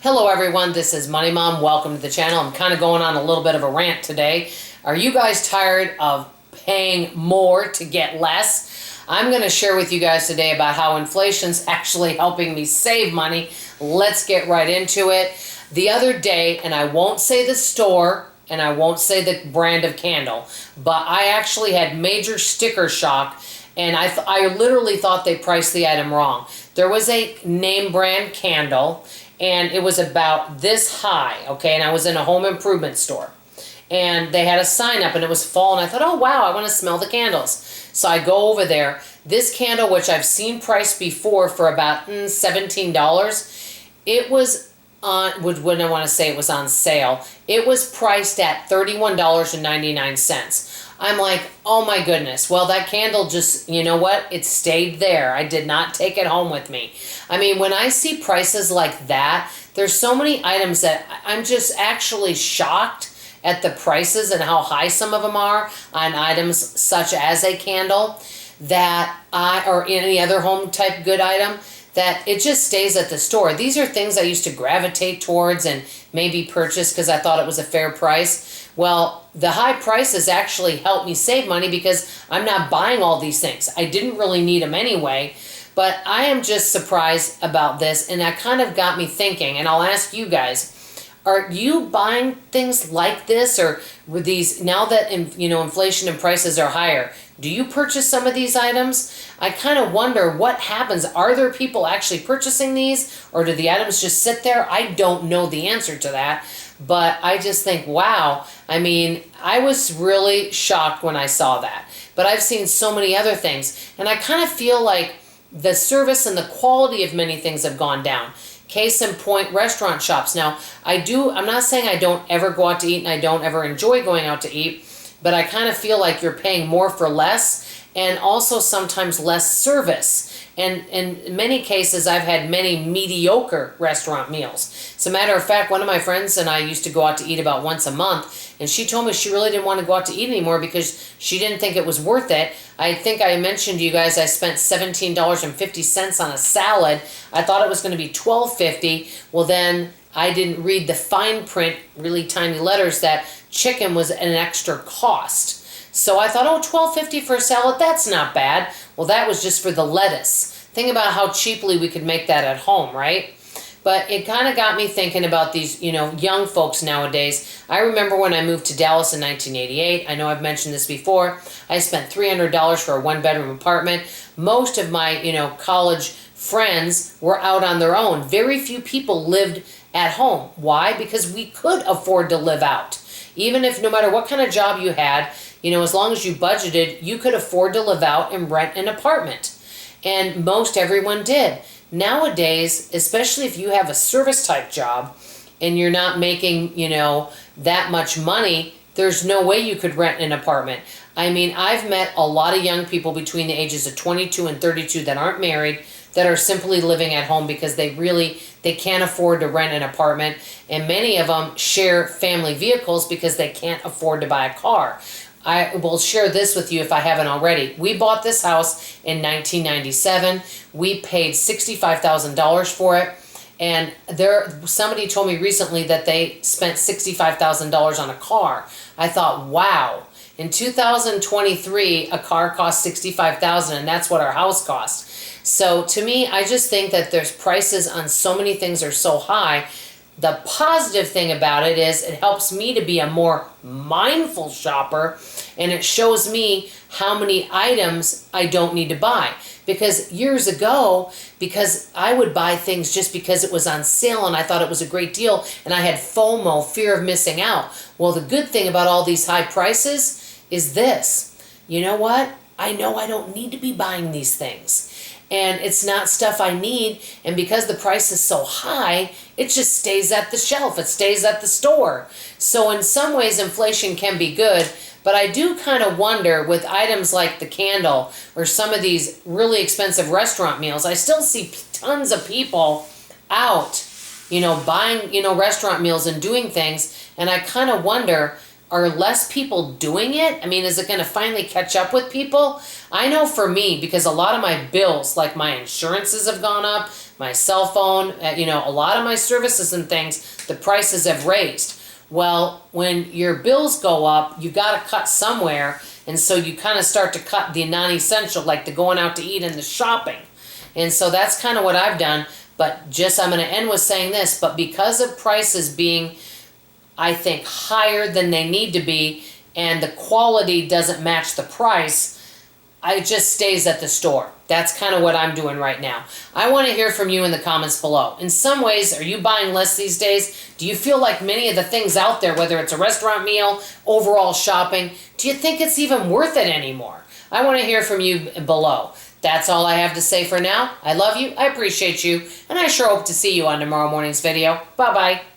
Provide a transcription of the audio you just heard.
Hello everyone, this is Money Mom. Welcome to the channel. I'm kind of going on a little bit of a rant today. Are you guys tired of paying more to get less? I'm going to share with you guys today about how inflation's actually helping me save money. Let's get right into it. The other day, and I won't say the store, and I won't say the brand of candle, but I actually had major sticker shock, and I literally thought they priced the item wrong. There was a name brand candle, and it was about this high, okay? And I was in a home improvement store. And they had a sign up, and it was fall, and I thought, oh, wow, I want to smell the candles. So I go over there. This candle, which I've seen priced before for about $17, it was on, wouldn't I want to say it was on sale, it was priced at $31.99. I'm like, oh my goodness. Well, that candle just, you know what? It stayed there. I did not take it home with me. I mean, when I see prices like that, there's so many items that I'm just actually shocked at the prices and how high some of them are on items such as a candle or any other home type good item, that it just stays at the store. These are things I used to gravitate towards and maybe purchase because I thought it was a fair price. Well, the high prices actually helped me save money because I'm not buying all these things. I didn't really need them anyway, but I am just surprised about this, and that kind of got me thinking, and I'll ask you guys, are you buying things like this, or with these, now that inflation and prices are higher, do you purchase some of these items? I kind of wonder what happens. Are there people actually purchasing these, or do the items just sit there? I don't know the answer to that, but I just think, wow. I mean, I was really shocked when I saw that, but I've seen so many other things, and I kind of feel like the service and the quality of many things have gone down. Case in point, restaurant shops. Now, I'm not saying I don't ever go out to eat and I don't ever enjoy going out to eat, but I kind of feel like you're paying more for less, and also sometimes less service. And in many cases, I've had many mediocre restaurant meals. As a matter of fact, one of my friends and I used to go out to eat about once a month, and she told me she really didn't want to go out to eat anymore because she didn't think it was worth it. I think I mentioned to you guys I spent $17.50 on a salad. I thought it was going to be $12.50. Well, then I didn't read the fine print, really tiny letters, that chicken was an extra cost. So I thought, oh, $12.50 for a salad, that's not bad. Well, that was just for the lettuce. Think about how cheaply we could make that at home, right? But it kind of got me thinking about these, young folks nowadays. I remember when I moved to Dallas in 1988. I know I've mentioned this before. I spent $300 for a one-bedroom apartment. Most of my, college friends were out on their own. Very few people lived at home. Why? Because we could afford to live out. Even if, no matter what kind of job you had, as long as you budgeted, you could afford to live out and rent an apartment. And most everyone did. Nowadays, especially if you have a service type job and you're not making, that much money, there's no way you could rent an apartment. I mean, I've met a lot of young people between the ages of 22 and 32 that aren't married, that are simply living at home because they can't afford to rent an apartment, and many of them share family vehicles because they can't afford to buy a car. I will share this with you if I haven't already. We bought this house in 1997. We paid $65,000 for it, and somebody told me recently that they spent $65,000 on a car. I thought, wow. In 2023, a car costs $65,000, and that's what our house cost. So to me, I just think that there's prices on so many things are so high. The positive thing about it is it helps me to be a more mindful shopper, and it shows me how many items I don't need to buy. Because years ago, because I would buy things just because it was on sale and I thought it was a great deal, and I had FOMO, fear of missing out. Well, the good thing about all these high prices is this. You know what? I know I don't need to be buying these things. And it's not stuff I need, and because the price is so high, it just stays at the shelf. It stays at the store. So in some ways, inflation can be good, but I do kind of wonder with items like the candle or some of these really expensive restaurant meals, I still see tons of people out, buying, restaurant meals and doing things, and I kind of wonder, are less people doing it? I mean, is it going to finally catch up with people? I know for me, because a lot of my bills, like my insurances have gone up, my cell phone, you know, a lot of my services and things, the prices have raised. Well, when your bills go up, you got to cut somewhere, and so you kind of start to cut the non-essential, like the going out to eat and the shopping. And so that's kind of what I've done. But just, I'm going to end with saying this, but because of prices being, I think, higher than they need to be, and the quality doesn't match the price, it just stays at the store. That's kind of what I'm doing right now. I want to hear from you in the comments below. In some ways, are you buying less these days? Do you feel like many of the things out there, whether it's a restaurant meal, overall shopping, do you think it's even worth it anymore? I want to hear from you below. That's all I have to say for now. I love you, I appreciate you, and I sure hope to see you on tomorrow morning's video. Bye-bye.